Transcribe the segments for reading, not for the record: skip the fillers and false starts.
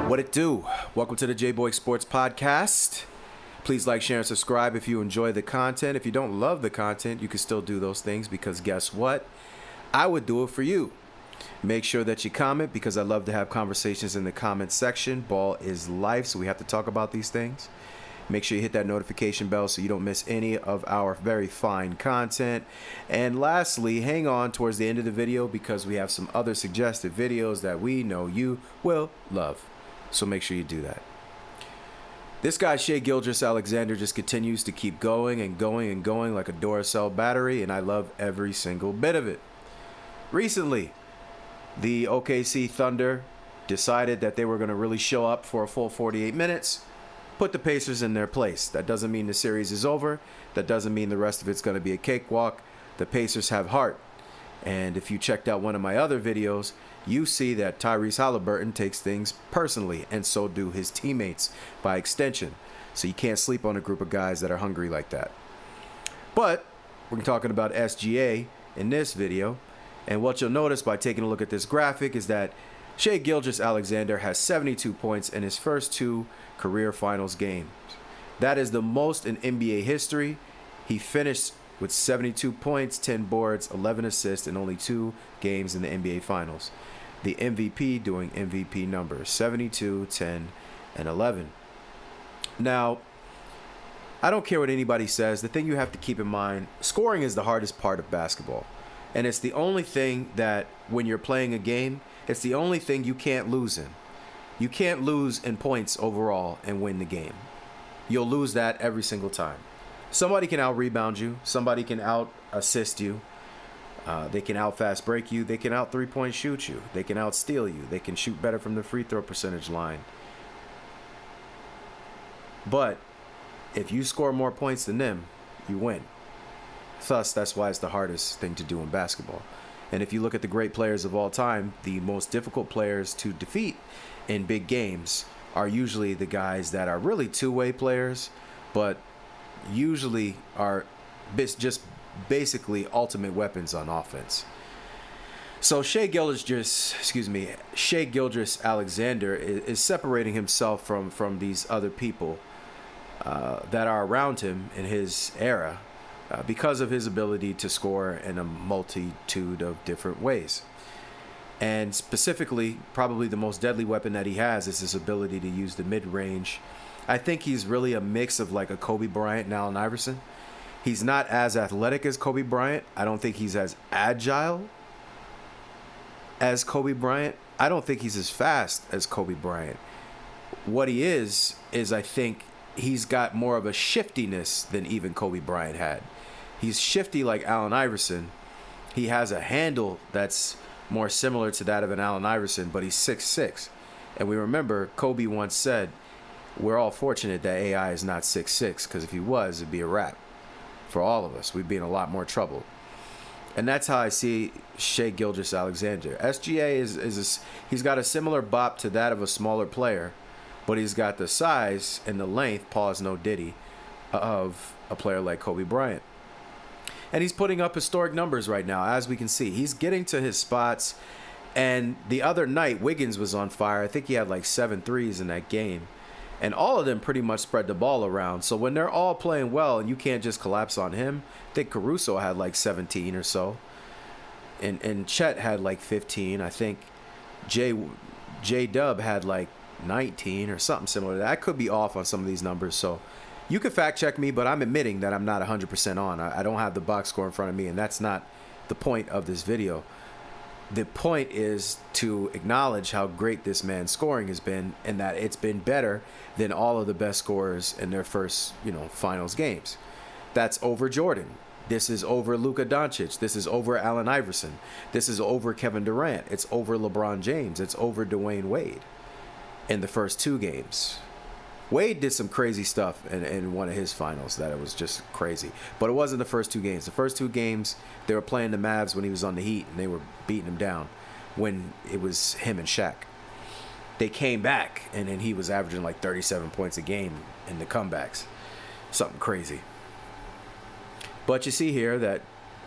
What it do? Welcome to the J-Boy Sports Podcast. Please like, share, and subscribe if you enjoy the content. If you don't love the content, you can still do those things because guess what? I would do it for you. Make sure that you comment because I love to have conversations in the comment section. Ball is life, so we have to talk about these things. Make sure you hit that notification bell so you don't miss any of our very fine content. And lastly, hang on towards the end of the video because we have some other suggested videos that we know you will love. So make sure you do that. This guy, Shai Gilgeous-Alexander, just continues to keep going and going and going like a Duracell battery, and I love every single bit of it. Recently, the OKC Thunder decided that they were going to really show up for a full 48 minutes. Put the Pacers in their place. That doesn't mean the series is over. That doesn't mean the rest of it's going to be a cakewalk. The Pacers have heart. And if you checked out one of my other videos, you see that Tyrese Halliburton takes things personally, and so do his teammates by extension. So you can't sleep on a group of guys that are hungry like that. But we're talking about SGA in this video. And what you'll notice by taking a look at this graphic is that Shai Gilgeous-Alexander has 72 points in his first two career finals games. That is the most in NBA history. He finished with 72 points, 10 boards, 11 assists in only 2 games in the NBA finals. The MVP doing MVP numbers, 72, 10, and 11. Now, I don't care what anybody says. The thing you have to keep in mind, scoring is the hardest part of basketball. And it's the only thing that when you're playing a game, it's the only thing you can't lose in. You can't lose in points overall and win the game. You'll lose that every single time. Somebody can out-rebound you. Somebody can out-assist you. They can out-fast break you. They can out-3-point shoot you. They can out-steal you. They can shoot better from the free throw percentage line. But if you score more points than them, you win. Thus, that's why it's the hardest thing to do in basketball. And if you look at the great players of all time, the most difficult players to defeat in big games are usually the guys that are really two-way players, but usually are just basically ultimate weapons on offense. So Shai Gilgeous-Alexander is separating himself from these other people that are around him in his era. Because of his ability to score in a multitude of different ways. And specifically, probably the most deadly weapon that he has is his ability to use the mid-range. I think he's really a mix of like a Kobe Bryant and Allen Iverson. He's not as athletic as Kobe Bryant. I don't think he's as agile as Kobe Bryant. I don't think he's as fast as Kobe Bryant. What he is I think he's got more of a shiftiness than even Kobe Bryant had. He's shifty like Allen Iverson. He has a handle that's more similar to that of an Allen Iverson, but he's 6'6". And we remember Kobe once said, we're all fortunate that AI is not 6'6", because if he was, it'd be a wrap for all of us. We'd be in a lot more trouble. And that's how I see Shai Gilgeous-Alexander. SGA he's got a similar bop to that of a smaller player, but he's got the size and the length, pause no diddy, of a player like Kobe Bryant. And he's putting up historic numbers right now, as we can see. He's getting to his spots. And the other night, Wiggins was on fire. I think he had like 7 threes in that game. And all of them pretty much spread the ball around. So when they're all playing well and you can't just collapse on him, I think Caruso had like 17 or so. And Chet had like 15. I think J-Dub had like 19 or something similar to that. I could be off on some of these numbers, so you can fact check me, but I'm admitting that I'm not 100% on. I don't have the box score in front of me, and that's not the point of this video. The point is to acknowledge how great this man's scoring has been, and that it's been better than all of the best scorers in their first, finals games. That's over Jordan. This is over Luka Doncic. This is over Allen Iverson. This is over Kevin Durant. It's over LeBron James. It's over Dwayne Wade in the first 2 games. Wade did some crazy stuff in one of his finals that it was just crazy. But it wasn't the first 2 games. The first 2 games, they were playing the Mavs when he was on the Heat, and they were beating him down when it was him and Shaq. They came back, and then he was averaging like 37 points a game in the comebacks. Something crazy. But you see here that,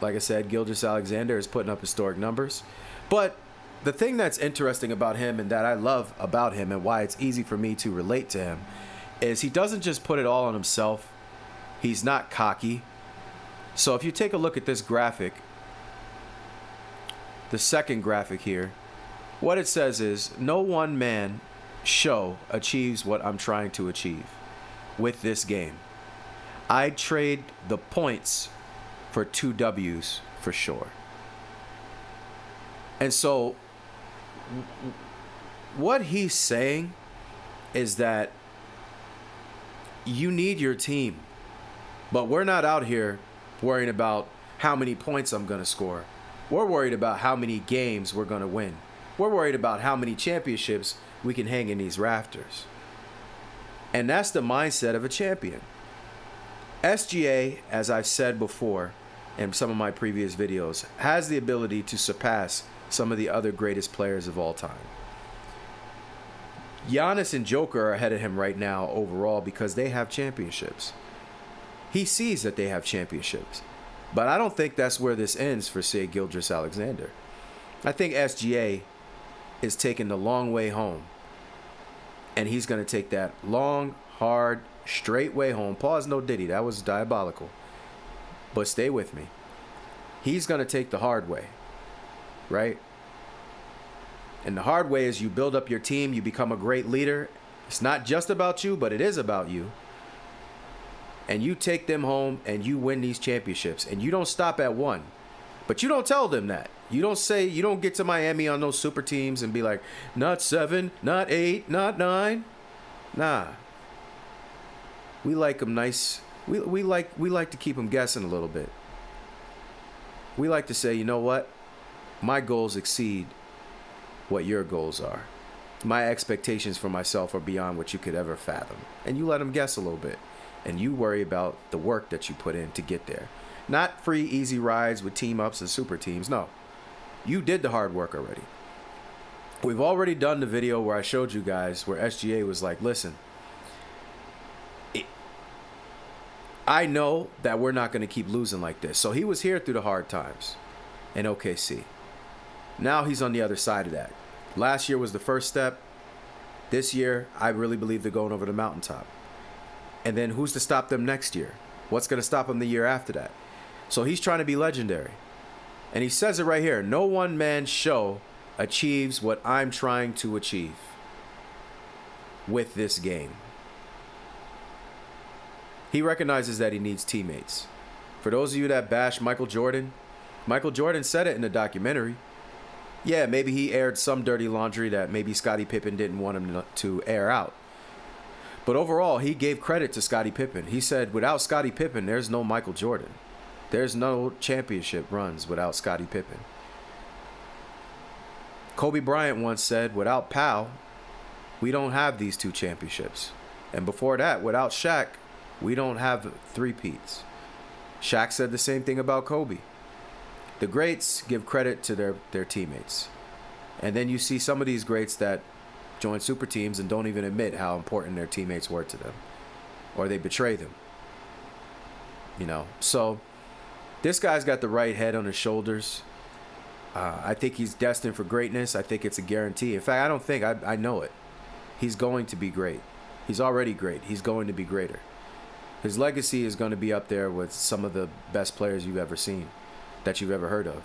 like I said, Gilgeous-Alexander is putting up historic numbers. But the thing that's interesting about him and that I love about him and why it's easy for me to relate to him is he doesn't just put it all on himself. He's not cocky. So if you take a look at this graphic, the second graphic here, what it says is, no one man show achieves what I'm trying to achieve with this game. I'd trade the points for 2 W's for sure. And so what he's saying is that you need your team, but we're not out here worrying about how many points I'm going to score. We're worried about how many games we're going to win. We're worried about how many championships we can hang in these rafters. And that's the mindset of a champion. SGA, as I've said before in some of my previous videos, has the ability to surpass some of the other greatest players of all time. Giannis and Joker are ahead of him right now overall because they have championships. He sees that they have championships. But I don't think that's where this ends for, say, Gilgeous-Alexander. I think SGA is taking the long way home. And he's going to take that long, hard, straight way home. Pause, no Diddy. That was diabolical. But stay with me. He's going to take the hard way. Right? And the hard way is you build up your team. You become a great leader. It's not just about you, but it is about you. And you take them home and you win these championships. And you don't stop at one. But you don't tell them that. You don't get to Miami on those super teams and be like, not 7, not 8, not 9. Nah. We like them nice. We like to keep them guessing a little bit. We like to say, you know what? My goals exceed what your goals are. My expectations for myself are beyond what you could ever fathom. And you let them guess a little bit. And you worry about the work that you put in to get there. Not free, easy rides with team ups and super teams. No. You did the hard work already. We've already done the video where I showed you guys where SGA was like, listen, I know that we're not going to keep losing like this. So he was here through the hard times in OKC. Now he's on the other side of that. Last year was the first step. This year, I really believe they're going over the mountaintop. And then who's to stop them next year? What's going to stop them the year after that? So he's trying to be legendary. And he says it right here. No one man show achieves what I'm trying to achieve with this game. He recognizes that he needs teammates. For those of you that bash Michael Jordan said it in the documentary. Yeah, maybe he aired some dirty laundry that maybe Scottie Pippen didn't want him to air out. But overall, he gave credit to Scottie Pippen. He said, without Scottie Pippen, there's no Michael Jordan. There's no championship runs without Scottie Pippen. Kobe Bryant once said, without Pau, we don't have these 2 championships. And before that, without Shaq, we don't have 3-peats. Shaq said the same thing about Kobe. The greats give credit to their teammates. And then you see some of these greats that join super teams and don't even admit how important their teammates were to them. Or they betray them. You know, so this guy's got the right head on his shoulders. I think he's destined for greatness. I think it's a guarantee. In fact, I don't think, I know it. He's going to be great. He's already great. He's going to be greater. His legacy is going to be up there with some of the best players you've ever seen, that you've ever heard of.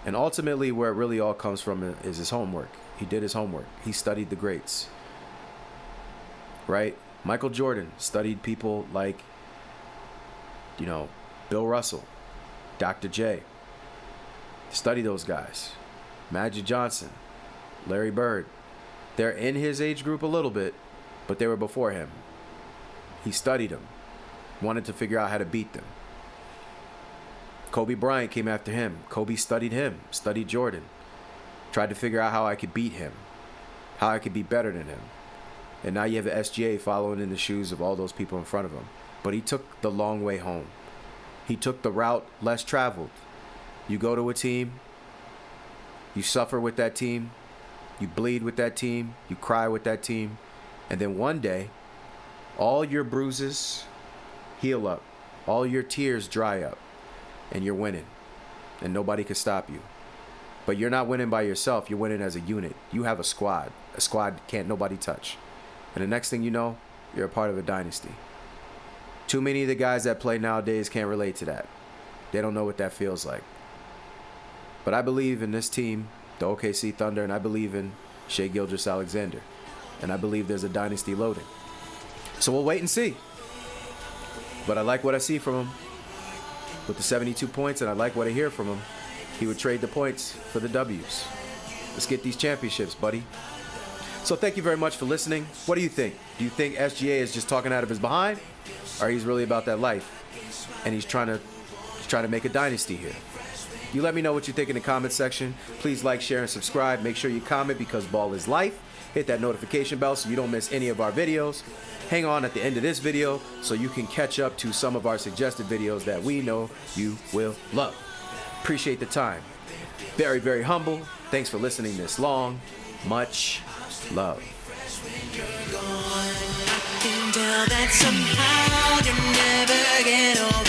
And ultimately, where it really all comes from is his homework. He did his homework. He studied the greats. Right? Michael Jordan studied people like, you know, Bill Russell, Dr. J. Study those guys. Magic Johnson, Larry Bird. They're in his age group a little bit, but they were before him. He studied them. Wanted to figure out how to beat them. Kobe Bryant came after him. Kobe studied him, studied Jordan. Tried to figure out how I could beat him, how I could be better than him. And now you have the SGA following in the shoes of all those people in front of him. But he took the long way home. He took the route less traveled. You go to a team, you suffer with that team, you bleed with that team, you cry with that team, and then one day, all your bruises heal up, all your tears dry up, and you're winning, and nobody can stop you. But you're not winning by yourself. You're winning as a unit. You have a squad. A squad can't nobody touch. And the next thing you know, you're a part of a dynasty. Too many of the guys that play nowadays can't relate to that. They don't know what that feels like. But I believe in this team, the OKC Thunder, and I believe in Shai Gilgeous-Alexander. And I believe there's a dynasty loading. So we'll wait and see. But I like what I see from him with the 72 points, and I like what I hear from him. He would trade the points for the W's. Let's get these championships, buddy. So thank you very much for listening. What do you think? Do you think SGA is just talking out of his behind, or he's really about that life and he's trying to make a dynasty here? You let me know what you think in the comment section. Please like, share, and subscribe. Make sure you comment because ball is life. Hit that notification bell so you don't miss any of our videos. Hang on at the end of this video so you can catch up to some of our suggested videos that we know you will love. Appreciate the time. Very, very humble. Thanks for listening this long. Much love. That somehow you never get over.